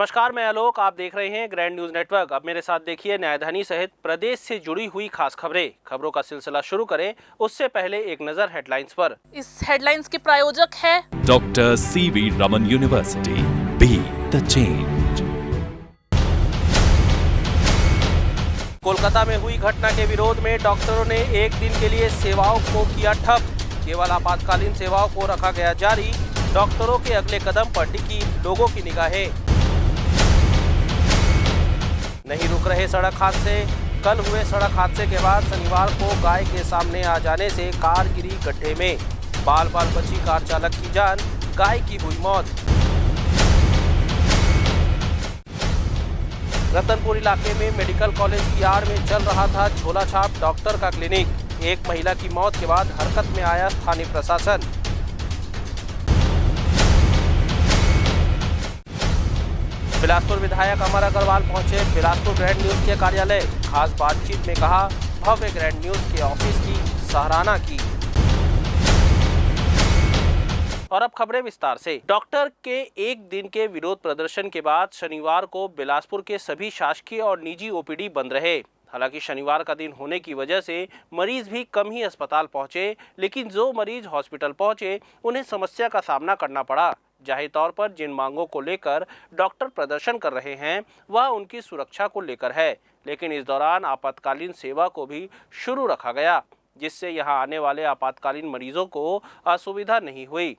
नमस्कार, मैं आलोक। आप देख रहे हैं ग्रैंड न्यूज नेटवर्क। अब मेरे साथ देखिए न्यायधनी सहित प्रदेश से जुड़ी हुई खास खबरों का सिलसिला शुरू करें उससे पहले एक नजर हेडलाइंस पर। इस हेडलाइंस के प्रायोजक है doctor CV Raman university, be the change. Kolkata में हुई घटना के विरोध में डॉक्टरों ने एक दिन के लिए सेवाओं को किया ठप। केवल आपातकालीन सेवाओं को रखा गया जारी। डॉक्टरों के अगले कदम पर टिकी लोगों की निगाहें। नहीं रुक रहे सड़क हादसे। कल हुए सड़क हादसे के बाद शनिवार को गाय के सामने आ जाने से कार गिरी गड्ढे में। बाल बाल बची कार चालक की जान, गाय की हुई मौत। रतनपुर इलाके में मेडिकल कॉलेज की आड़ में चल रहा था झोला छाप डॉक्टर का क्लिनिक। एक महिला की मौत के बाद हरकत में आया स्थानीय प्रशासन। बिलासपुर विधायक अमर अग्रवाल पहुंचे बिलासपुर ग्रैंड न्यूज के कार्यालय। खास बातचीत में कहा, भव्य ग्रैंड न्यूज के ऑफिस की सराहना की। और अब खबरें विस्तार से। डॉक्टर के एक दिन के विरोध प्रदर्शन के बाद शनिवार को बिलासपुर के सभी शासकीय और निजी ओपीडी बंद रहे। हालांकि शनिवार का दिन होने की वजह से मरीज भी कम ही अस्पताल पहुंचे, लेकिन जो मरीज हॉस्पिटल पहुंचे उन्हें समस्या का सामना करना पड़ा। जाहिर तौर पर जिन मांगों को लेकर डॉक्टर प्रदर्शन कर रहे हैं वह उनकी सुरक्षा को लेकर है, लेकिन इस दौरान आपातकालीन सेवा को भी शुरू रखा गया, जिससे यहां आने वाले आपातकालीन मरीजों को असुविधा नहीं हुई।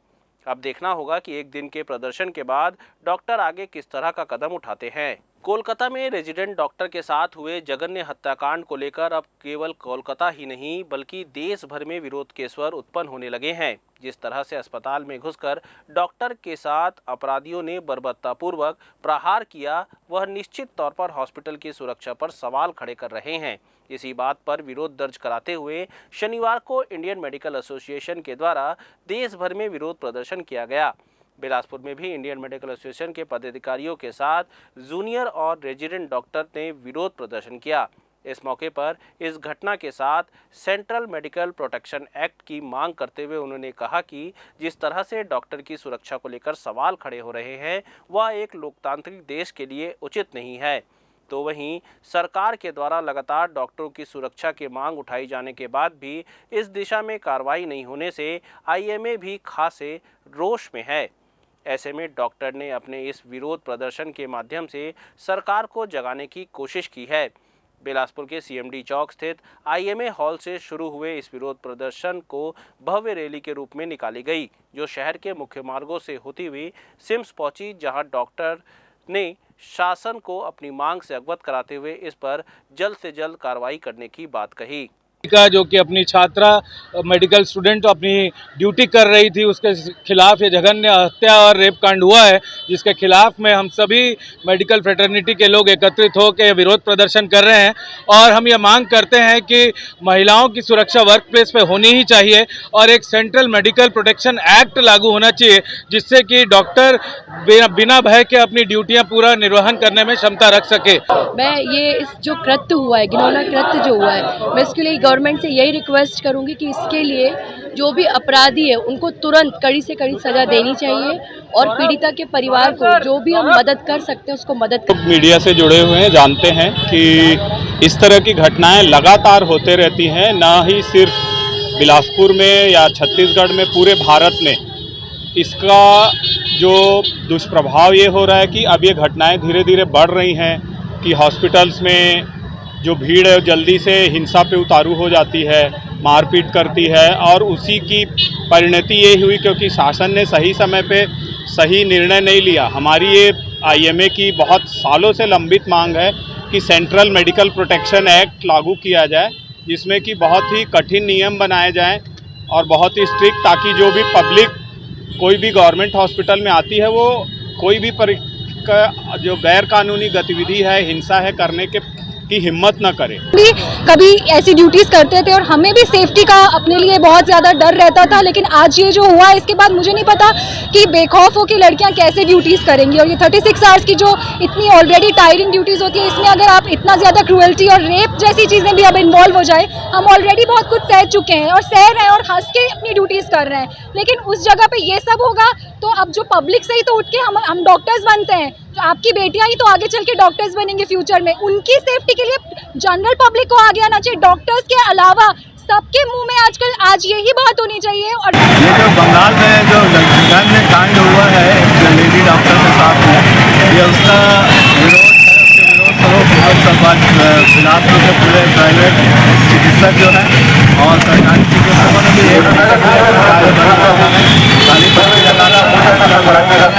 अब देखना होगा कि एक दिन के प्रदर्शन के बाद डॉक्टर आगे किस तरह का कदम उठाते हैं। कोलकाता में रेजिडेंट डॉक्टर के साथ हुए जघन्य हत्याकांड को लेकर अब केवल कोलकाता ही नहीं बल्कि देश भर में विरोध के स्वर उत्पन्न होने लगे हैं। जिस तरह से अस्पताल में घुसकर डॉक्टर के साथ अपराधियों ने बर्बरतापूर्वक प्रहार किया, वह निश्चित तौर पर हॉस्पिटल की सुरक्षा पर सवाल खड़े कर रहे हैं। इसी बात पर विरोध दर्ज कराते हुए शनिवार को इंडियन मेडिकल एसोसिएशन के द्वारा देश भर में विरोध प्रदर्शन किया गया। बिलासपुर में भी इंडियन मेडिकल एसोसिएशन के पदाधिकारियों के साथ जूनियर और रेजिडेंट डॉक्टर ने विरोध प्रदर्शन किया। इस मौके पर इस घटना के साथ सेंट्रल मेडिकल प्रोटेक्शन एक्ट की मांग करते हुए उन्होंने कहा कि जिस तरह से डॉक्टर की सुरक्षा को लेकर सवाल खड़े हो रहे हैं वह एक लोकतांत्रिक देश के लिए उचित नहीं है। तो वहीं सरकार के द्वारा लगातार डॉक्टरों की सुरक्षा की मांग उठाई जाने के बाद भी इस दिशा में कार्रवाई नहीं होने से आईएमए भी खासे रोष में है। ऐसे में डॉक्टर ने अपने इस विरोध प्रदर्शन के माध्यम से सरकार को जगाने की कोशिश की है। बिलासपुर के सीएमडी चौक स्थित आईएमए हॉल से शुरू हुए इस विरोध प्रदर्शन को भव्य रैली के रूप में निकाली गई, जो शहर के मुख्य मार्गों से होती हुई सिम्स पहुंची, जहां डॉक्टर ने शासन को अपनी मांग से अवगत कराते हुए इस पर जल्द से जल्द कार्रवाई करने की बात कही। का जो कि अपनी छात्रा मेडिकल स्टूडेंट अपनी ड्यूटी कर रही थी, उसके खिलाफ ये जघन्य हत्या और रेप कांड हुआ है, जिसके खिलाफ में हम सभी मेडिकल फ्रेटर्निटी के लोग एकत्रित होकर विरोध प्रदर्शन कर रहे हैं। और हम ये मांग करते हैं कि महिलाओं की सुरक्षा वर्क प्लेस पे होनी ही चाहिए और एक सेंट्रल मेडिकल प्रोटेक्शन एक्ट लागू होना चाहिए, जिससे कि डॉक्टर बिना भय के अपनी ड्यूटियाँ पूरा निर्वहन करने में क्षमता रख सके। मैं ये इस जो कृत्य हुआ है, घिनौना कृत्य जो हुआ है, मैं इसके लिए गवर्नमेंट से यही रिक्वेस्ट करूंगी कि इसके लिए जो भी अपराधी है उनको तुरंत कड़ी से कड़ी सजा देनी चाहिए और पीड़िता के परिवार को जो भी हम मदद कर सकते हैं उसको मदद कर। मीडिया से जुड़े हुए हैं, जानते हैं कि इस तरह की घटनाएं लगातार होते रहती हैं, ना ही सिर्फ बिलासपुर में या छत्तीसगढ़ में, पूरे भारत में। इसका जो दुष्प्रभाव ये हो रहा है कि अब ये घटनाएं धीरे धीरे बढ़ रही हैं कि हॉस्पिटल्स में जो भीड़ है जल्दी से हिंसा पे उतारू हो जाती है, मारपीट करती है, और उसी की परिणति ये हुई क्योंकि शासन ने सही समय पे सही निर्णय नहीं लिया। हमारी ये आईएमए की बहुत सालों से लंबित मांग है कि सेंट्रल मेडिकल प्रोटेक्शन एक्ट लागू किया जाए, जिसमें कि बहुत ही कठिन नियम बनाए जाएं और बहुत ही स्ट्रिक्ट, ताकि जो भी पब्लिक कोई भी गवर्नमेंट हॉस्पिटल में आती है वो कोई भी जो गैर कानूनी गतिविधि है, हिंसा है, करने की हिम्मत न करे। कभी ऐसी ड्यूटीज करते थे और हमें भी सेफ्टी का अपने लिए बहुत ज्यादा डर रहता था, लेकिन आज ये जो हुआ इसके बाद मुझे नहीं पता कि बेखौफ हो कि लड़कियां कैसे ड्यूटीज करेंगी। और ये 36 आवर्स की जो इतनी ऑलरेडी टायरिंग ड्यूटीज होती है, इसमें अगर आप इतना ज्यादा क्रूअल्टी और रेप जैसी चीजें भी अब इन्वॉल्व हो जाए, हम ऑलरेडी बहुत कुछ सह चुके हैं और सह रहे हैं और हंस के अपनी ड्यूटीज कर रहे हैं, लेकिन उस जगह पे ये सब होगा तो अब जो पब्लिक से ही तो उठ के हम डॉक्टर्स बनते हैं, आपकी बेटियां ही तो आगे चल के डॉक्टर्स बनेंगे फ्यूचर में। उनकी सेफ्टी के लिए जनरल पब्लिक को आगे आना चाहिए। डॉक्टर्स के अलावा सबके मुंह में आजकल आज यही बात होनी चाहिए। और ये जो बंगाल में जो गन में कांड हुआ है एक लेडी डॉक्टर के साथ में, ये उसका विरोध है। उसके विरोध स्वरूप बिलासपुर के पूरे प्राइवेट चिकित्सक जो है और सरकारी चिकित्सकों ने भी एक काली पट्टी लगाकर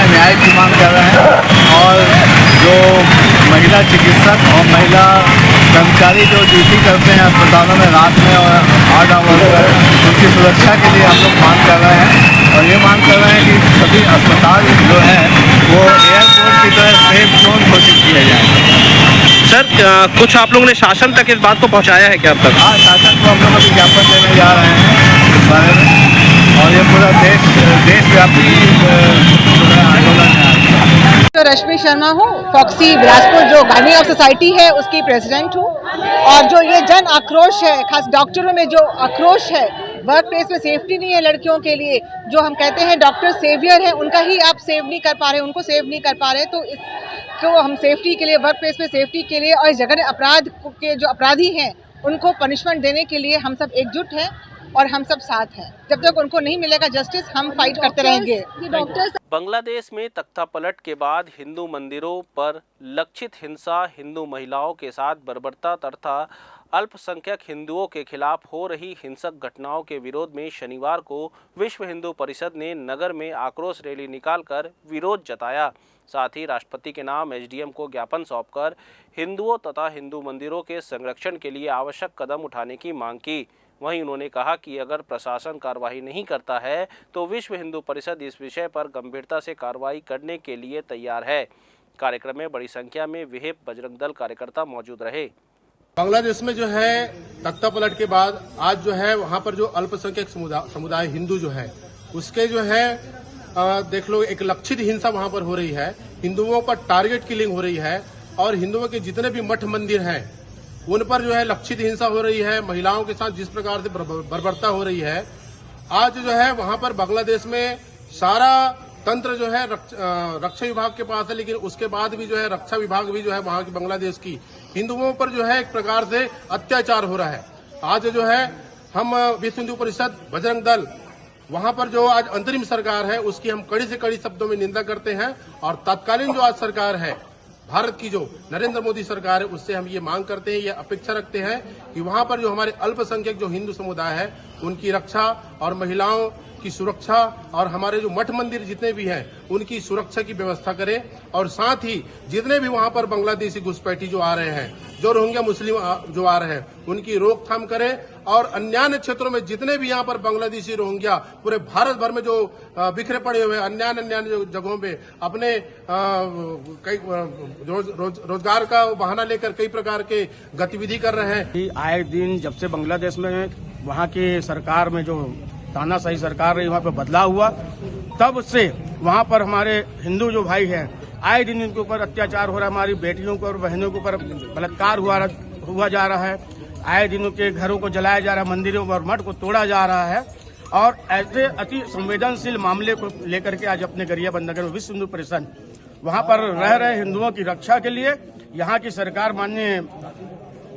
न्याय की मांग कर रहे हैं। और जो महिला चिकित्सक और महिला कर्मचारी जो ड्यूटी करते हैं अस्पतालों में रात में और 8 आवर्स, उनकी सुरक्षा के लिए हम लोग मांग कर रहे हैं। और ये मांग कर रहे हैं कि सभी अस्पताल जो हैं वो एयरपोर्ट की तरह सेफ जोन घोषित किए जाएँ। सर कुछ आप लोगों ने शासन तक इस बात को पहुंचाया है क्या अब तक? हाँ, शासन को हम लोग अभी ज्ञापन देने जा रहे हैं इस बारे में, और ये पूरा देशव्यापी आंदोलन है। तो रश्मि शर्मा हूँ, फॉक्सी बिलासपुर जो गार्डियन ऑफ सोसाइटी है उसकी प्रेसिडेंट हूँ। और जो ये जन आक्रोश है, खास डॉक्टरों में जो आक्रोश है, वर्क प्लेस में सेफ्टी नहीं है लड़कियों के लिए, जो हम कहते हैं डॉक्टर सेवियर है, उनका ही आप सेव नहीं कर पा रहे, उनको सेव नहीं कर पा रहे। तो इसको हम सेफ्टी के लिए, वर्क प्लेस में सेफ्टी के लिए और इस जगह अपराध के जो अपराधी हैं उनको पनिशमेंट देने के लिए हम सब एकजुट हैं और हम सब साथ हैं। जब तक उनको नहीं मिलेगा जस्टिस, हम फाइट करते रहेंगे। बांग्लादेश में तख्तापलट के बाद हिंदू मंदिरों पर लक्षित हिंसा, हिंदू महिलाओं के साथ बर्बरता तथा अल्पसंख्यक हिंदुओं के खिलाफ हो रही हिंसक घटनाओं के विरोध में शनिवार को विश्व हिंदू परिषद ने नगर में आक्रोश रैली निकालकर विरोध जताया। साथ ही राष्ट्रपति के नाम एसडीएम को ज्ञापन सौंपकर हिंदुओं तथा हिंदू मंदिरों के संरक्षण के लिए आवश्यक कदम उठाने की मांग की। वहीं उन्होंने कहा कि अगर प्रशासन कार्रवाई नहीं करता है तो विश्व हिंदू परिषद इस विषय पर गंभीरता से कार्रवाई करने के लिए तैयार है। कार्यक्रम में बड़ी संख्या में विहिप बजरंग दल कार्यकर्ता मौजूद रहे। बांग्लादेश में जो है तख्तापलट के बाद आज जो है वहां पर जो अल्पसंख्यक समुदाय हिंदू जो है उसके जो है देख लो एक लक्षित हिंसा वहां पर हो रही है। हिंदुओं पर टारगेट किलिंग हो रही है और हिंदुओं के जितने भी मठ मंदिर हैं उन पर जो है लक्षित हिंसा हो रही है। महिलाओं के साथ जिस प्रकार से बर्बरता हो रही है, आज जो है वहां पर बांग्लादेश में सारा तंत्र जो है रक्षा विभाग के पास है, लेकिन उसके बाद भी जो है रक्षा विभाग भी जो है वहां की बांग्लादेश की हिंदुओं पर जो है एक प्रकार से अत्याचार हो रहा है। आज जो है हम विश्व हिंदू परिषद बजरंग दल वहां पर जो आज अंतरिम सरकार है उसकी हम कड़ी से कड़ी शब्दों में निंदा करते हैं। और तत्कालीन जो आज सरकार है भारत की, जो नरेंद्र मोदी सरकार है, उससे हम ये मांग करते हैं, ये अपेक्षा रखते हैं कि वहां पर जो हमारे अल्पसंख्यक जो हिंदू समुदाय है उनकी रक्षा और महिलाओं की सुरक्षा और हमारे जो मठ मंदिर जितने भी हैं उनकी सुरक्षा की व्यवस्था करें। और साथ ही जितने भी वहां पर बांग्लादेशी घुसपैठी जो आ रहे हैं, जो रोहिंग्या मुस्लिम जो आ रहे हैं, उनकी रोकथाम करें। और अन्य क्षेत्रों में जितने भी यहाँ पर बांग्लादेशी रोहिंग्या पूरे भारत भर में जो बिखरे पड़े हुए अन्य जगहों पे अपने कई रोजगार का बहाना लेकर कई प्रकार के गतिविधि कर रहे हैं। आए दिन जब से बांग्लादेश में वहाँ की सरकार में जो तानाशाही सरकार रही, वहाँ पे बदलाव हुआ, तब से वहाँ पर हमारे हिंदू जो भाई हैं आए दिन इनके ऊपर अत्याचार हो रहा है। हमारी बेटियों को और बहनों के ऊपर बलात्कार हुआ जा रहा है। आए दिन के घरों को जलाया जा रहा है, मंदिरों और मठ को तोड़ा जा रहा है। और ऐसे अति संवेदनशील मामले को लेकर के आज अपने गरियाबंद नगर में विश्व हिंदू परिषद वहाँ पर रह रहे हिंदुओं की रक्षा के लिए यहाँ की सरकार माननीय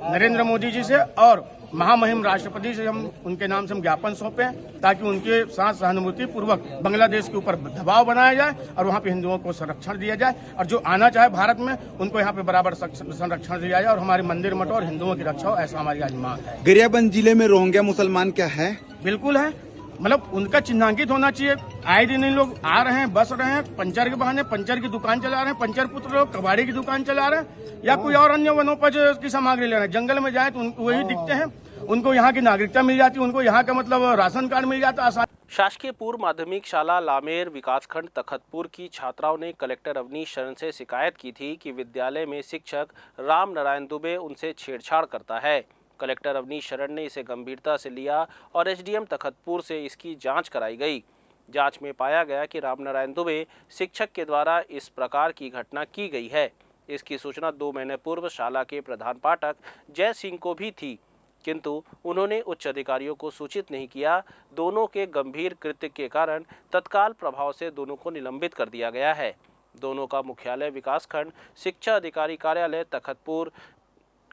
नरेंद्र मोदी जी से और महामहिम राष्ट्रपति से हम उनके नाम से हम ज्ञापन सौंपे ताकि उनके साथ सहानुभूति पूर्वक बांग्लादेश के ऊपर दबाव बनाया जाए और वहाँ पे हिंदुओं को संरक्षण दिया जाए। और जो आना चाहे भारत में उनको यहाँ पे बराबर संरक्षण दिया जाए और हमारे मंदिर मठ और हिंदुओं की रक्षा हो, ऐसा हमारी आज मांग है। गरियाबंद जिले में रोहिंग्या मुसलमान क्या है? बिल्कुल है, मतलब उनका चिन्हांकित होना चाहिए। आए दिन इन लोग आ रहे हैं, बस रहे हैं, पंचर के बहाने पंचर की दुकान चला रहे हैं, पंचर पुत्र लोग कबाड़ी की दुकान चला रहे हैं या कोई और अन्य वनोपज की सामग्री ले रहे हैं। जंगल में जाए तो वही दिखते हैं, उनको यहाँ की नागरिकता मिल जाती है, उनको यहाँ का मतलब राशन कार्ड मिल जाता आसान। शासकीय पूर्व माध्यमिक शाला लामेर विकासखंड तखतपुर की छात्राओं ने कलेक्टर अवनीश शरण से शिकायत की थी कि विद्यालय में शिक्षक राम नारायण दुबे उनसे छेड़छाड़ करता है। कलेक्टर अवनीश शरण ने इसे गंभीरता से लिया और एसडीएम तखतपुर से इसकी जांच कराई गई। जांच में पाया गया कि राम नारायण दुबे शिक्षक के द्वारा इस प्रकार की घटना की गई है। इसकी सूचना 2 महीने पूर्व शाला के प्रधान पाठक जय सिंह को भी थी, किंतु उन्होंने उच्च अधिकारियों को सूचित नहीं किया। दोनों के गंभीर कृत्य के कारण तत्काल प्रभाव से दोनों को निलंबित कर दिया गया है। दोनों का मुख्यालय विकासखंड शिक्षा अधिकारी कार्यालय तखतपुर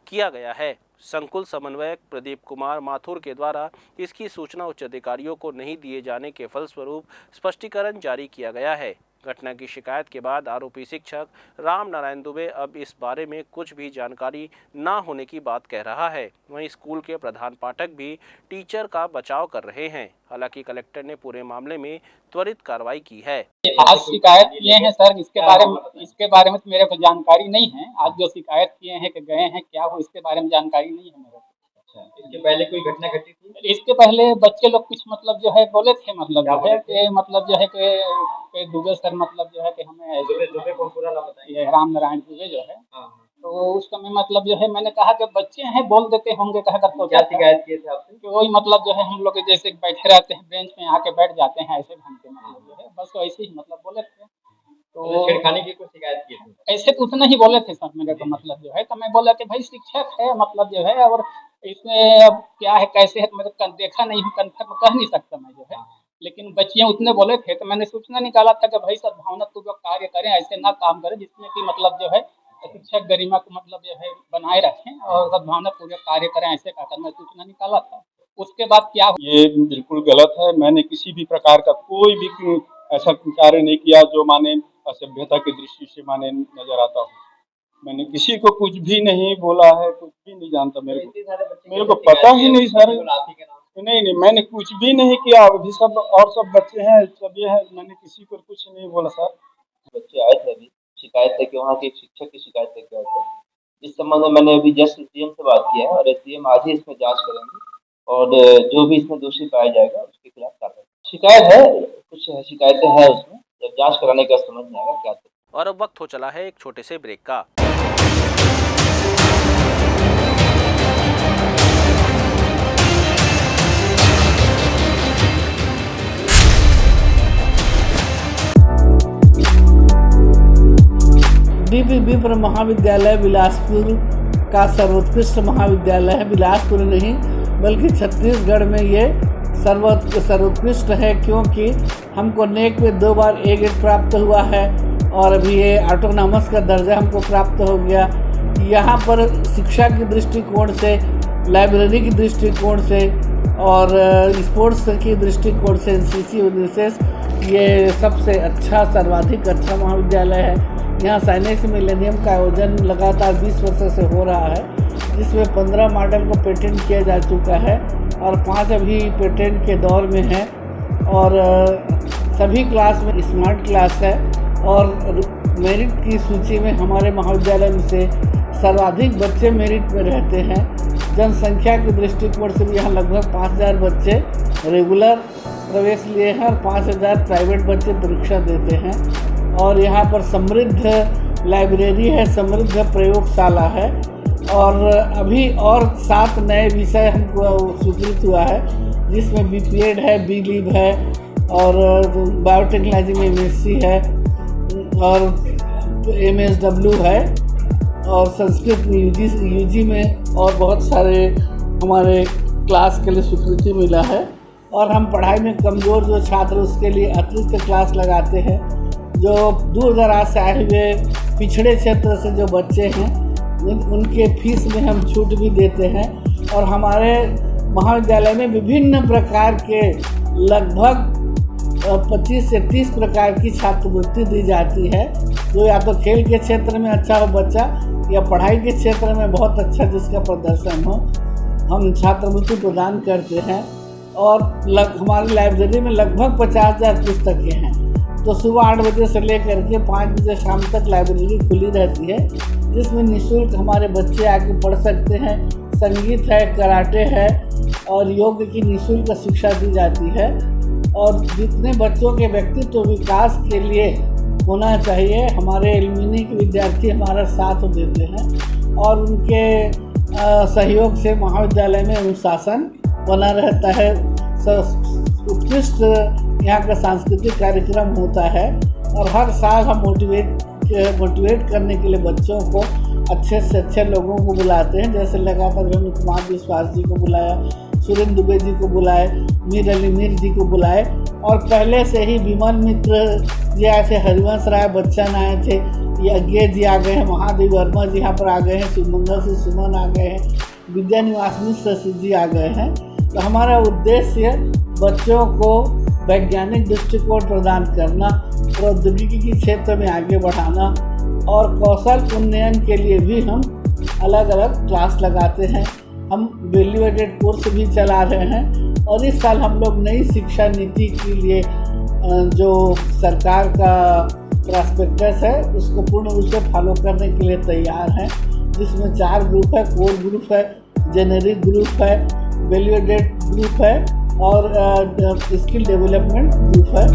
किया गया है। संकुल समन्वयक प्रदीप कुमार माथुर के द्वारा इसकी सूचना उच्च अधिकारियों को नहीं दिए जाने के फलस्वरूप स्पष्टीकरण जारी किया गया है। घटना की शिकायत के बाद आरोपी शिक्षक राम नारायण दुबे अब इस बारे में कुछ भी जानकारी न होने की बात कह रहा है। वहीं स्कूल के प्रधान पाठक भी टीचर का बचाव कर रहे हैं। हालांकि कलेक्टर ने पूरे मामले में त्वरित कार्रवाई की है। आज शिकायत किए हैं सर, इसके बारे में तो मेरे को जानकारी नहीं है। आज जो शिकायत किए हैं कि गए हैं क्या हो, इसके बारे में जानकारी नहीं है मेरे को। इसके पहले कोई घटना घटी थी? इसके पहले बच्चे लोग कुछ मतलब जो है बोले थे, मतलब जो है कि मतलब जो है कि दुबे सर मतलब जो है कि हमें दुबे को पूरा नाम बताइए। राम नारायण दुबे जो है, तो उस समय मतलब जो है मैंने कहा कि बच्चे हैं बोल देते होंगे, कहा कर तो क्या शिकायत किए थे आपसे? कि वही मतलब जो है हम लोग जैसे बैठे रहते हैं बेंच में आके बैठ जाते हैं ऐसे ढंग के, मतलब जो है बस वैसे ही मतलब बोले थे। तो छेड़खानी की कोई शिकायत की थी? ऐसे तो उतना ही बोले थे सर मेरे को, मतलब जो है तो मैं बोला कि भाई शिक्षक है मतलब जो है, और इसमें अब क्या है कैसे है तो मैं तो देखा नहीं हूँ, कन्फर्म कह नहीं सकता मैं जो है, लेकिन बच्चियाँ उतने बोले थे तो मैंने सूचना निकाला था कि भाई सद्भावनापूर्वक कार्य करें, ऐसे ना काम करें जिसमें कि मतलब जो है शिक्षक गरिमा को मतलब जो है बनाए रखें और सद्भावनापूर्वक कार्य करें, ऐसे कहकर मैं सूचना निकाला था। उसके बाद क्या ये बिल्कुल गलत है। मैंने किसी भी प्रकार का कोई भी ऐसा कार्य नहीं किया जो माने असभ्यता की दृष्टि से माने नजर आता हो। मैंने किसी को कुछ भी नहीं बोला है, कुछ भी नहीं जानता। मेरे को पता ही नहीं सर। नहीं, मैंने कुछ भी नहीं किया। अभी सब और सब बच्चे हैं, सब ये है, मैंने किसी को कुछ नहीं बोला सर। बच्चे आए थे अभी, शिकायत है कि वहाँ के एक शिक्षक की शिकायत लेके आए थे। इस संबंध में मैंने अभी जस्ट एसडीएम से बात किया है और एसडीएम आज ही इसमें जांच करेंगे और जो भी इसमें दोषी पाया जाएगा उसके खिलाफ कार्रवाई। शिकायत है, कुछ शिकायतें हैं उसमें, जब जांच कराने का समझ में आएगा क्या। और अब वक्त हो चला है एक छोटे से ब्रेक का। डीपी विप्र महाविद्यालय बिलासपुर का सर्वोत्कृष्ट महाविद्यालय है। बिलासपुर नहीं बल्कि छत्तीसगढ़ में ये सर्वोत्कृष्ट है, क्योंकि हमको नेक में 2 बार ए ग्रेड प्राप्त हुआ है और अभी ये ऑटोनॉमस का दर्जा हमको प्राप्त हो गया। यहाँ पर शिक्षा के दृष्टिकोण से, लाइब्रेरी की दृष्टिकोण से और स्पोर्ट्स की दृष्टिकोण से एनसीसी विशेष ये सबसे अच्छा, सर्वाधिक अच्छा महाविद्यालय है। यहाँ साइनेक्स मिलेनियम का आयोजन लगातार 20 वर्षों से हो रहा है, जिसमें 15 मॉडल को पेटेंट किया जा चुका है और 5 अभी पेटेंट के दौर में हैं और सभी क्लास में स्मार्ट क्लास है और मेरिट की सूची में हमारे महाविद्यालय में से सर्वाधिक बच्चे मेरिट में रहते हैं। जनसंख्या के दृष्टिकोण से भी यहाँ लगभग 5000 बच्चे रेगुलर प्रवेश लिए हैं और 5000 प्राइवेट बच्चे परीक्षा देते हैं और यहाँ पर समृद्ध लाइब्रेरी है, समृद्ध प्रयोगशाला है और अभी और 7 नए विषय हमको स्वीकृत हुआ है, जिसमें बीपीएड है, बीलिब है और बायोटेक्नोलॉजी में एमएससी है और एमएसडब्ल्यू है और संस्कृत यूजी में और बहुत सारे हमारे क्लास के लिए स्वीकृति मिला है। और हम पढ़ाई में कमज़ोर जो छात्र उसके लिए अतिरिक्त क्लास लगाते हैं। जो दूर दराज से आए हुए पिछड़े क्षेत्र से जो बच्चे हैं उनके फीस में हम छूट भी देते हैं और हमारे महाविद्यालय में विभिन्न प्रकार के लगभग 25 से 30 प्रकार की छात्रवृत्ति दी जाती है, जो या तो खेल के क्षेत्र में अच्छा हो बच्चा या पढ़ाई के क्षेत्र में बहुत अच्छा जिसका प्रदर्शन हो, हम छात्रवृत्ति प्रदान करते हैं। और हमारी लाइब्रेरी में लगभग 50,000 पुस्तकें हैं, तो सुबह 8 बजे से लेकर के 5 बजे शाम तक लाइब्रेरी खुली रहती है, जिसमें निःशुल्क हमारे बच्चे आके पढ़ सकते हैं। संगीत है, कराटे है और योग की निःशुल्क शिक्षा दी जाती है और जितने बच्चों के व्यक्तित्व विकास के लिए होना चाहिए हमारे एलुमनी के विद्यार्थी हमारा साथ देते हैं और उनके सहयोग से महाविद्यालय में अनुशासन बना रहता है। उत्कृष्ट यहाँ का सांस्कृतिक कार्यक्रम होता है और हर साल हम मोटिवेट करने के लिए बच्चों को अच्छे से अच्छे लोगों को बुलाते हैं। जैसे लगातार हमने कुमार विश्वास जी को बुलाया, सुरेंद्र दुबे जी को बुलाए, मीर अली मीर जी को बुलाए और पहले से ही विमल मित्र जी आए थे, हरिवंश राय बच्चन आए थे, यज्ञ जी आ गए हैं, महादेव वर्मा जी यहाँ पर आ गए हैं, शिवमंगल से सुमन आ गए हैं, विद्या निवास मिश्र जी आ गए हैं। तो हमारा उद्देश्य बच्चों को वैज्ञानिक दृष्टिकोण प्रदान करना, प्रौद्योगिकी के क्षेत्र में आगे बढ़ाना और कौशल उन्नयन के लिए भी हम अलग अलग क्लास लगाते हैं। हम वैल्यू एडेड कोर्स भी चला रहे हैं और इस साल हम लोग नई शिक्षा नीति के लिए जो सरकार का प्रॉस्पेक्टस है उसको पूर्ण रूप से फॉलो करने के लिए तैयार हैं, जिसमें 4 ग्रुप है, कोर ग्रुप है, जेनेरिक ग्रुप है, वैल्यू एडेड ग्रुप है और स्किल डेवलपमेंट ग्रुप है।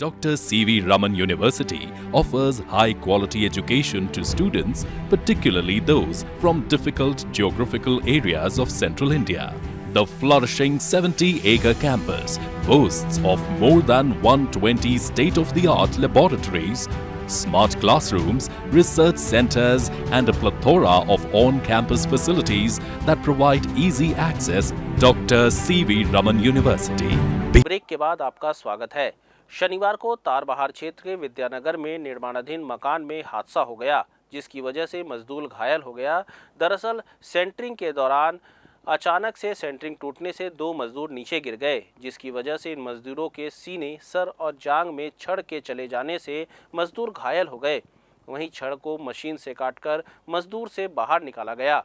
Dr. C.V. Raman University offers high-quality education to students, particularly those from difficult geographical areas of central India. The flourishing 70-acre campus boasts of more than 120 state-of-the-art laboratories, smart classrooms, research centers, and a plethora of on-campus facilities that provide easy access. Dr. C.V. Raman University. Break के बाद आपका स्वागत है। शनिवार को तारबहार क्षेत्र के विद्यानगर में निर्माणाधीन मकान में हादसा हो गया, जिसकी वजह से मजदूर घायल हो गया। दरअसल सेंटरिंग के दौरान अचानक से सेंटरिंग टूटने से 2 मजदूर नीचे गिर गए, जिसकी वजह से इन मजदूरों के सीने, सर और जांग में छड़ के चले जाने से मजदूर घायल हो गए। वहीं छड़ को मशीन से काटकर मजदूर से बाहर निकाला गया,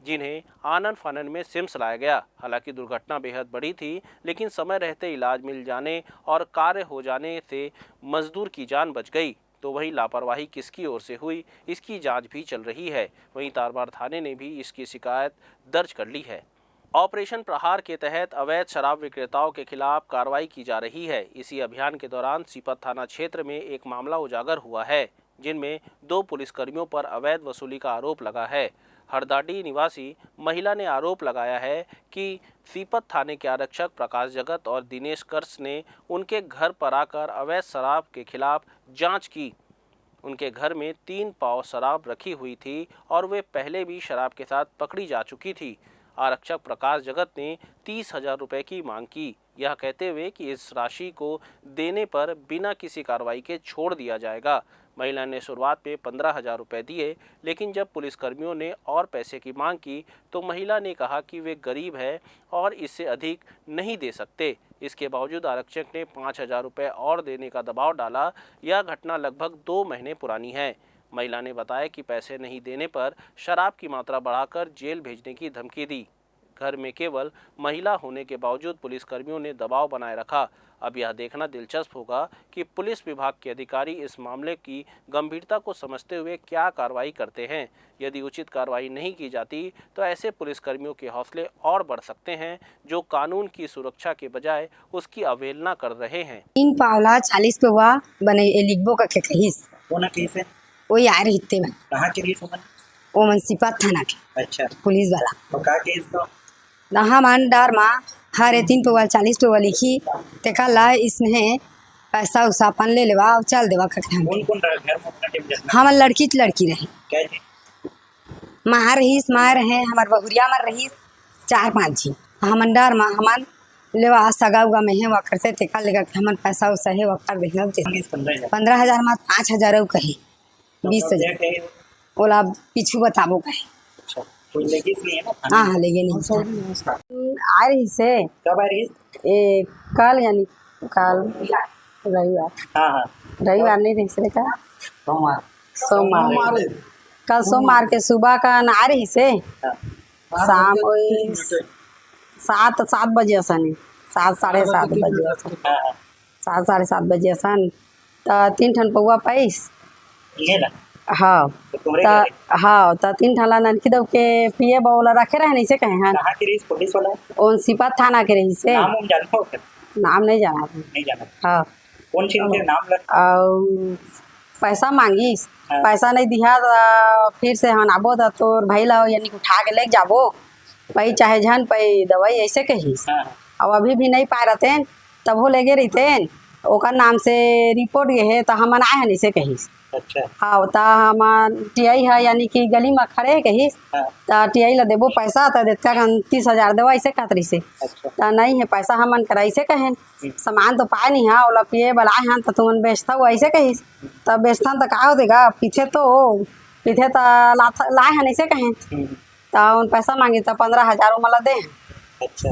जिन्हें आनन फानन में सिम्स लाया गया। हालांकि दुर्घटना बेहद बड़ी थी, लेकिन समय रहते इलाज मिल जाने और कार्य हो जाने से मजदूर की जान बच गई। तो वहीं लापरवाही किसकी ओर से हुई, इसकी जांच भी चल रही है। वहीं तारबहार थाने ने भी इसकी शिकायत दर्ज कर ली है। ऑपरेशन प्रहार के तहत अवैध शराब विक्रेताओं के खिलाफ कार्रवाई की जा रही है। इसी अभियान के दौरान सीपत थाना क्षेत्र में एक मामला उजागर हुआ है, जिनमें 2 पुलिसकर्मियों पर अवैध वसूली का आरोप लगा है। हरदाडी निवासी महिला ने आरोप लगाया है कि सीपत थाने के आरक्षक प्रकाश जगत और दिनेश कर्स ने उनके घर पर आकर अवैध शराब के खिलाफ जांच की। उनके घर में 3 पाव शराब रखी हुई थी और वे पहले भी शराब के साथ पकड़ी जा चुकी थी। आरक्षक प्रकाश जगत ने 30,000 रुपये की मांग की, यह कहते हुए कि इस राशि को देने पर बिना किसी कार्रवाई के छोड़ दिया जाएगा। महिला ने शुरुआत में 15,000 रुपये दिए, लेकिन जब पुलिसकर्मियों ने और पैसे की मांग की तो महिला ने कहा कि वे गरीब है और इससे अधिक नहीं दे सकते। इसके बावजूद आरक्षक ने 5,000 रुपये और देने का दबाव डाला। यह घटना लगभग 2 महीने पुरानी है। महिला ने बताया कि पैसे नहीं देने पर शराब की मात्रा बढ़ाकर जेल भेजने की धमकी दी। घर में केवल महिला होने के बावजूद पुलिसकर्मियों ने दबाव बनाए रखा। अब यह देखना दिलचस्प होगा कि पुलिस विभाग के अधिकारी इस मामले की गंभीरता को समझते हुए क्या कार्रवाई करते हैं। यदि उचित कार्रवाई नहीं की जाती तो ऐसे पुलिसकर्मियों के हौसले और बढ़ सकते हैं, जो कानून की सुरक्षा के बजाय उसकी अवहेलना कर रहे हैं। 3 पावला 40 पे हुआ बने लिखबो का कहिस कोना केस है वो यार हित्ते में कहां के केस है वो मनसीपत थाना के। अच्छा पुलिस वाला तो का केस तो दहा मान डार मा हरे 3 पे वाला 40 पे वाला लिखी तेका ला इसने पैसा उसा अपन ले लेवा और चल देवा खखरा कौन कौन घर में अपना टीम जतना हम लड़की रही क्या जी मार रहीस मार रहे हमार बहुरिया मार रहीस 4-5 जी हमन डार मा हमन लेवा सगा उगा में है वकर से तेका लेगा हमन पैसा उसा है वकर देना 15,000 मा 5,000 कहे 20,000 ओला पीछू बताबो कहे। अच्छा कोई लेगिस नहीं है ना? हाँ लेगे नहीं आ रही से कब आ रही है? कल यानी कल रविवार। हाँ रविवार नहीं रही से का सोमवार कल सोमवार के सुबह का आ रही से शाम वही 7 बजे सन 7 साढ़े 7 बजे 7 साढ़े 7 बजे सन तो 3 ठन पौवा पैस हाँ हाँ तो 3 ठाला ननकी दब के पिए बोला रखे रहे नहीं से कहे हैं कहाँ की रही पुलिस वाला उन सिपत थाना के रही से नाम उम जानते हो क्या? नाम नहीं जाना नहीं जाना। हाँ कौन चीज के नाम लग और पैसा मांगी पैसा नहीं दिया तो फिर से हम आबो तो तोर भाई ला यानी उठा के ले जाबो पई चाहे झन पई दवाई ऐसे कही अब अभी भी नहीं पाए रहते तब वो लेगे रहते ओकर नाम से रिपोर्ट ये है तो हम आए हैं ऐसे कही अच्छा हाँ तो हम टीआई है यानी कि गली में खड़े है कही तो टीआई ला देबो पैसा तो देता 30,000 देवा ऐसे खातरी से तो नहीं है पैसा हमन कर ऐसे कहें सामान तो पाए नहीं है ओला पिए बलाए हैं तो तुमन बेचता हुआ ऐसे कही तो बेचता तो का हो देगा पीछे तो लाए हैं ऐसे कहें तो उन पैसा मांगी तो 15,000 मला दे अच्छा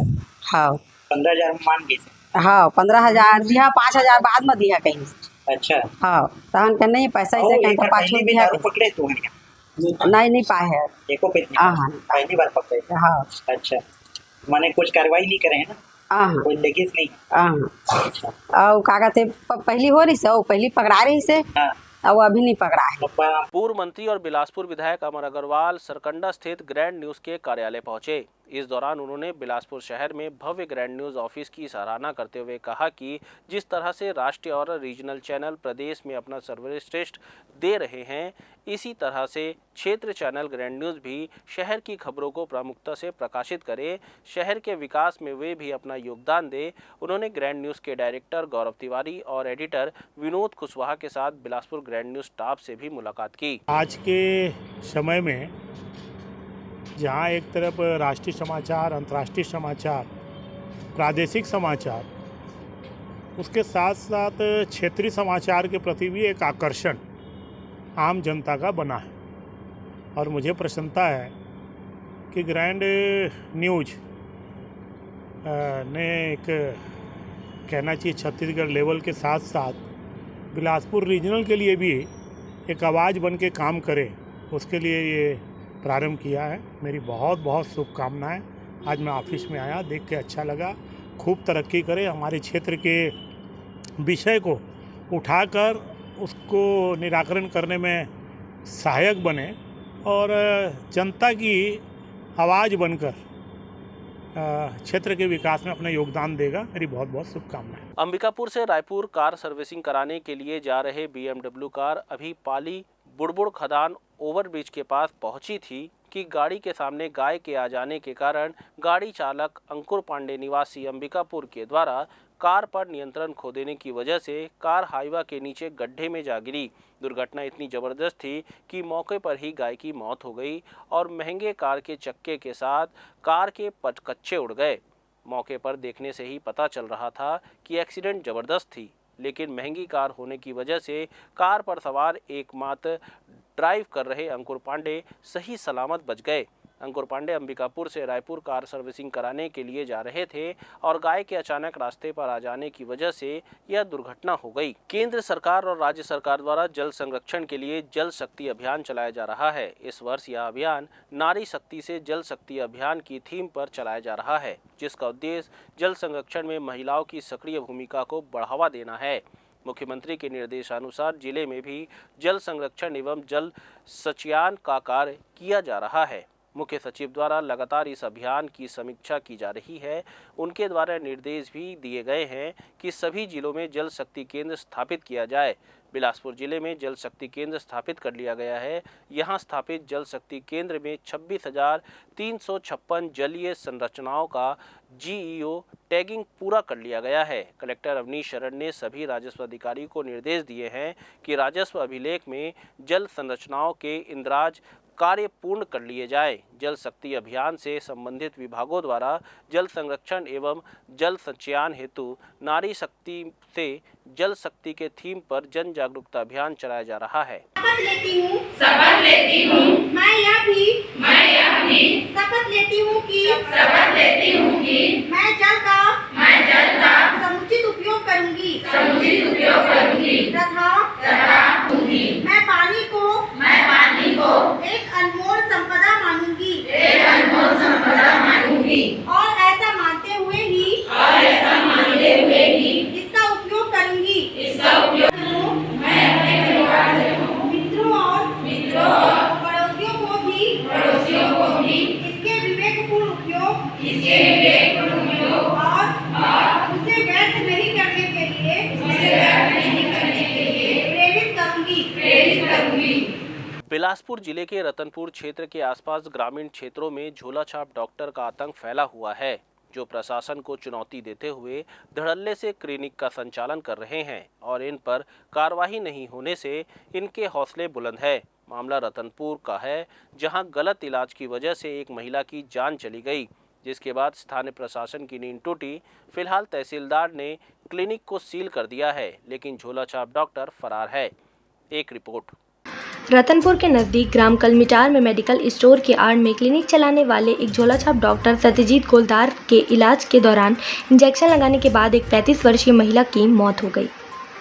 हाँ 15,000 मान गई हाँ 15,000 दिया 5,000 बाद में दिया कहीं अच्छा हाँ तहन के नहीं पैसा ऐसे कहीं तो पाछू दिया पकड़े तू नहीं पाए है देखो पहली बार पकड़े हाँ अच्छा माने कुछ कार्रवाई नहीं करे है ना कोई लेगिस नहीं और कागज पहली हो रही से पहली पकड़ा रही से अब अभी नहीं पकड़ा है। पूर्व मंत्री और बिलासपुर विधायक अमर अग्रवाल सरकंडा स्थित ग्रैंड न्यूज के कार्यालय पहुंचे। इस दौरान उन्होंने बिलासपुर शहर में भव्य ग्रैंड न्यूज ऑफिस की सराहना करते हुए कहा कि जिस तरह से राष्ट्रीय और रीजनल चैनल प्रदेश में अपना सर्वश्रेष्ठ दे रहे हैं इसी तरह से क्षेत्र चैनल ग्रैंड न्यूज भी शहर की खबरों को प्रमुखता से प्रकाशित करे, शहर के विकास में वे भी अपना योगदान दे। उन्होंने ग्रैंड न्यूज के डायरेक्टर गौरव तिवारी और एडिटर विनोद कुशवाहा के साथ बिलासपुर ग्रैंड न्यूज स्टाफ से भी मुलाकात की। आज के समय में जहाँ एक तरफ राष्ट्रीय समाचार, अंतर्राष्ट्रीय समाचार, प्रादेशिक समाचार, उसके साथ साथ क्षेत्रीय समाचार के प्रति भी एक आकर्षण आम जनता का बना है और मुझे प्रसन्नता है कि ग्रैंड न्यूज ने एक कहना चाहिए छत्तीसगढ़ लेवल के साथ साथ बिलासपुर रीजनल के लिए भी एक आवाज़ बन के काम करे, उसके लिए ये प्रारंभ किया है। मेरी बहुत बहुत शुभकामनाएं। आज मैं ऑफिस में आया, देख के अच्छा लगा। खूब तरक्की करे, हमारे क्षेत्र के विषय को उठाकर उसको निराकरण करने में सहायक बने और जनता की आवाज़ बनकर क्षेत्र के विकास में अपना योगदान देगा। मेरी बहुत बहुत शुभकामनाएं। अंबिकापुर से रायपुर कार सर्विसिंग कराने के लिए जा रहे BMW कार अभी पाली बुड़बुड़ खदान ओवरब्रिज के पास पहुंची थी कि गाड़ी के सामने गाय के आ जाने के कारण गाड़ी चालक अंकुर पांडे निवासी अंबिकापुर के द्वारा कार पर नियंत्रण खो देने की वजह से कार हाईवा के नीचे गड्ढे में जा गिरी। दुर्घटना इतनी जबरदस्त थी कि मौके पर ही गाय की मौत हो गई और महंगे कार के चक्के के साथ कार के पटकच्चे उड़ गए। मौके पर देखने से ही पता चल रहा था कि एक्सीडेंट जबरदस्त थी, लेकिन महंगी कार होने की वजह से कार पर सवार एकमात्र ड्राइव कर रहे अंकुर पांडे सही सलामत बच गए। अंकुर पांडे अंबिकापुर से रायपुर कार सर्विसिंग कराने के लिए जा रहे थे और गाय के अचानक रास्ते पर आ जाने की वजह से यह दुर्घटना हो गई। केंद्र सरकार और राज्य सरकार द्वारा जल संरक्षण के लिए जल शक्ति अभियान चलाया जा रहा है। इस वर्ष यह अभियान नारी शक्ति से जल शक्ति अभियान की थीम पर चलाया जा रहा है, जिसका उद्देश्य जल संरक्षण में महिलाओं की सक्रिय भूमिका को बढ़ावा देना है। मुख्यमंत्री के निर्देशानुसार जिले में भी जल संरक्षण एवं जल सचयान का कार्य किया जा रहा है। मुख्य सचिव द्वारा लगातार इस अभियान की समीक्षा की जा रही है। उनके द्वारा निर्देश भी दिए गए हैं कि सभी जिलों में जल शक्ति केंद्र स्थापित किया जाए। बिलासपुर जिले में जल शक्ति केंद्र स्थापित कर लिया गया है। यहां स्थापित जल शक्ति केंद्र में 26,356 जलीय संरचनाओं का GEO टैगिंग पूरा कर लिया गया है। कलेक्टर अवनीश शरण ने सभी राजस्व अधिकारी को निर्देश दिए हैं कि राजस्व अभिलेख में जल संरचनाओं के इंद्राज कार्य पूर्ण कर लिए जाए। जल शक्ति अभियान से संबंधित विभागों द्वारा जल संरक्षण एवं जल संचयन हेतु नारी शक्ति से जल शक्ति के थीम पर जन जागरूकता अभियान चलाया जा रहा है। शपथ लेती हूँ मैं यह भी शपथ लेती हूँ कि मैं जल का समुचित उपयोग करूँगी तथा मैं पानी को एक अनमोल संपदा मानूंगी और ऐसा मानते हुए ही इसका उपयोग करूंगी। मैं अपने परिवार मित्रों और बिलासपुर जिले के रतनपुर क्षेत्र के आसपास ग्रामीण क्षेत्रों में झोलाछाप डॉक्टर का आतंक फैला हुआ है, जो प्रशासन को चुनौती देते हुए धड़ल्ले से क्लिनिक का संचालन कर रहे हैं और इन पर कार्रवाई नहीं होने से इनके हौसले बुलंद है। मामला रतनपुर का है, जहां गलत इलाज की वजह से एक महिला की जान चली गई, जिसके बाद स्थानीय प्रशासन की नींद टूटी। फिलहाल तहसीलदार ने क्लिनिक को सील कर दिया है, लेकिन झोलाछाप डॉक्टर फरार है। एक रिपोर्ट। रतनपुर के नज़दीक ग्राम कलमिटार में मेडिकल स्टोर के आड़ में क्लिनिक चलाने वाले एक झोलाछाप डॉक्टर सत्यजीत गोलदार के इलाज के दौरान इंजेक्शन लगाने के बाद एक 35 वर्षीय महिला की मौत हो गई।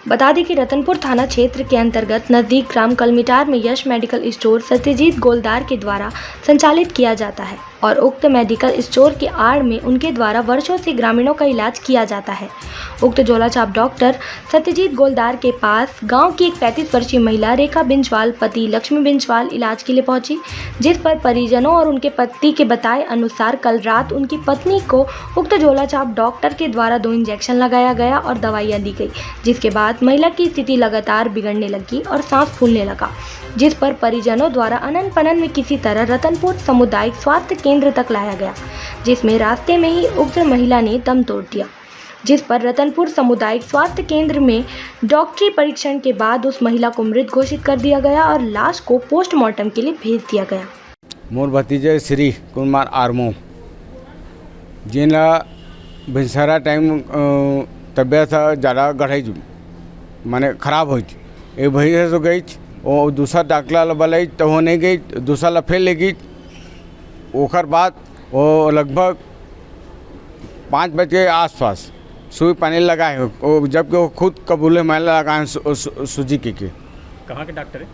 बता दें कि रतनपुर थाना क्षेत्र के अंतर्गत नज़दीक ग्राम कलमिटार में यश मेडिकल स्टोर सत्यजीत गोलदार के द्वारा संचालित किया जाता है और उक्त मेडिकल स्टोर के आड़ में उनके द्वारा वर्षों से ग्रामीणों का इलाज किया जाता है। उक्त झोलाछाप डॉक्टर सत्यजीत गोलदार के पास गांव की एक 35 वर्षीय महिला रेखा बिंजवाल पति लक्ष्मी बिंजवाल इलाज के लिए पहुंची, जिस पर परिजनों और उनके पति के बताए अनुसार कल रात उनकी पत्नी को उक्त झोलाछाप डॉक्टर के द्वारा 2 इंजेक्शन लगाया गया और दवाइयाँ दी गई, जिसके बाद महिला की स्थिति लगातार बिगड़ने लगी और सांस फूलने लगा, जिस पर परिजनों द्वारा अनन पनन में किसी तरह रतनपुर सामुदायिक स्वास्थ्य केंद्र तक लाया गया, जिसमें रास्ते में ही उक्त महिला ने दम तोड़ दिया, जिस पर रतनपुर सामुदायिक स्वास्थ्य केंद्र में डॉक्टरी परीक्षण के बाद उस महिला को मृत घोषित कर दिया गया और लाश को पोस्टमार्टम के लिए भेज दिया गया। मोर भतीजे श्री कुमार आर्मो जिनला भिनसरा टाइम तबियत ज़्यादा गढ़ई माने खराब हो भैया तो गई और दूसरा डॉक्टर बोले तो वो नहीं गई, दूसरा फिर ले गई। ओकर बाद वो लगभग 5 बजे के आसपास सुई पानी लगाए, जबकि वो खुद कबूले महिला लगाए सुजुकी के। कहाँ के डॉक्टर है?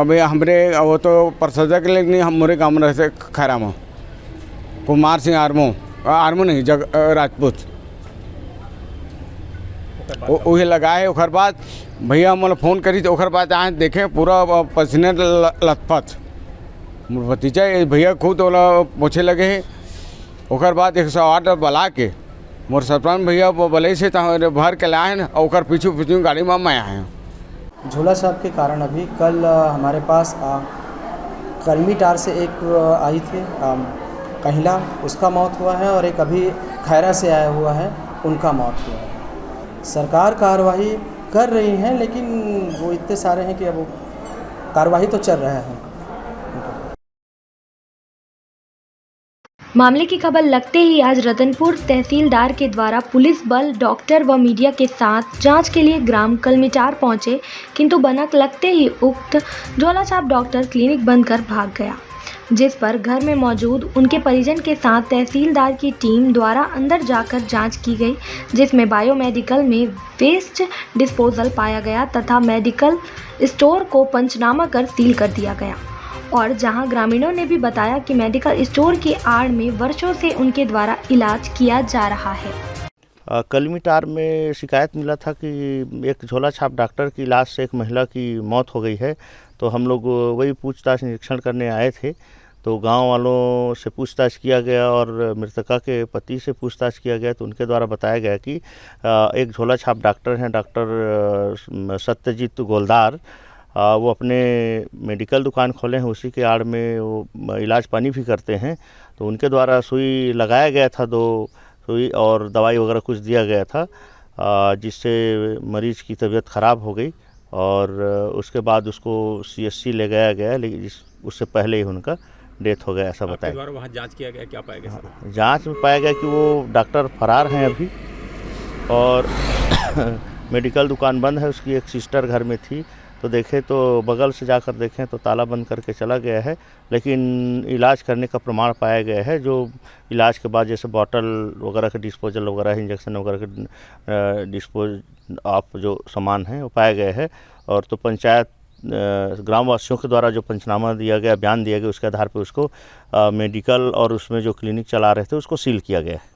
अभी हमरे वो तो प्रसाद के लिए हमारे गाँव में रहते खैरा में कुमार सिंह आर्मो नहीं राजपूत वही लगाए। ओकर बाद भैया मोला फ़ोन करी तो ओकर बाद आए देखे पूरा पसीने लथपथ। मोर भतीजा भैया खुद ओला पूछे लगे है। ओकर बाद 108 बुला के मोर सरपंच भैया बोले से भर के लाए न ओकर पीछू गाड़ी में मैं आए। झोलाछाप के कारण अभी कल हमारे पास कलमीटार से एक आई थी महिला, उसका मौत हुआ है और एक अभी खैरा से आया हुआ है, उनका मौत हुआ है। सरकार कार्रवाई कर रही है, लेकिन वो इतने सारे हैं कि अब कार्रवाई तो चल रहा है। मामले की खबर लगते ही आज रतनपुर तहसीलदार के द्वारा पुलिस बल, डॉक्टर व मीडिया के साथ जांच के लिए ग्राम कलमिटार पहुंचे, किंतु भनक लगते ही उक्त झोलाछाप डॉक्टर क्लिनिक बंद कर भाग गया, जिस पर घर में मौजूद उनके परिजन के साथ तहसीलदार की टीम द्वारा अंदर जाकर जांच की गई, जिसमें बायोमेडिकल में वेस्ट डिस्पोजल पाया गया तथा मेडिकल स्टोर को पंचनामा कर सील कर दिया गया। और जहां ग्रामीणों ने भी बताया कि मेडिकल स्टोर की आड़ में वर्षों से उनके द्वारा इलाज किया जा रहा है। कलमिटार में शिकायत मिला था कि एक झोलाछाप डॉक्टर की इलाज से एक महिला की मौत हो गई है, तो हम लोग वही पूछताछ निरीक्षण करने आए थे। तो गांव वालों से पूछताछ किया गया और मृतका के पति से पूछताछ किया गया, तो उनके द्वारा बताया गया कि एक झोलाछाप डॉक्टर हैं, डॉक्टर सत्यजीत गोलदार, वो अपने मेडिकल दुकान खोले हैं, उसी के आड़ में वो इलाज पानी भी करते हैं। तो उनके द्वारा सुई लगाया गया था, 2 सुई और दवाई वगैरह कुछ दिया गया था, जिससे मरीज की तबीयत ख़राब हो गई और उसके बाद उसको CSC ले गया गया, लेकिन उससे पहले ही उनका डेथ हो गया, ऐसा बताया। द्वारा वहाँ जांच किया गया, क्या पाया गया? जांच में पाया गया कि वो डॉक्टर फरार हैं अभी, और मेडिकल दुकान बंद है। उसकी एक सिस्टर घर में थी, तो देखे तो बगल से जाकर देखें तो ताला बंद करके चला गया है, लेकिन इलाज करने का प्रमाण पाया गया है। जो इलाज के बाद जैसे बॉटल वगैरह के डिस्पोजल वगैरह, इंजेक्शन वगैरह के डिस्पोज ऑफ जो सामान हैं वो पाया गया है। और तो पंचायत ग्रामवासियों के द्वारा जो पंचनामा दिया गया, बयान दिया गया, उसके आधार पर उसको मेडिकल और उसमें जो क्लिनिक चला रहे थे उसको सील किया गया है।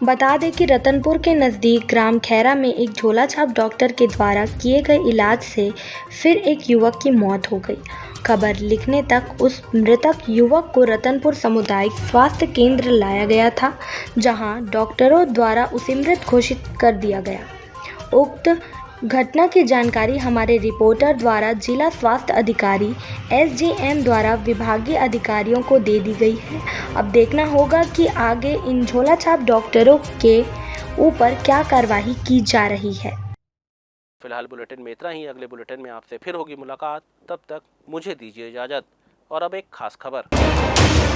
बता दें कि रतनपुर के नज़दीक ग्राम खैरा में एक झोलाछाप डॉक्टर के द्वारा किए गए इलाज से फिर एक युवक की मौत हो गई। खबर लिखने तक उस मृतक युवक को रतनपुर सामुदायिक स्वास्थ्य केंद्र लाया गया था, जहां डॉक्टरों द्वारा उसे मृत घोषित कर दिया गया। उक्त घटना की जानकारी हमारे रिपोर्टर द्वारा जिला स्वास्थ्य अधिकारी SGM द्वारा विभागीय अधिकारियों को दे दी गई है। अब देखना होगा कि आगे इन झोलाछाप डॉक्टरों के ऊपर क्या कार्रवाई की जा रही है। फिलहाल बुलेटिन में इतना ही। अगले बुलेटिन में आपसे फिर होगी मुलाकात। तब तक मुझे दीजिए इजाजत। और अब एक खास खबर।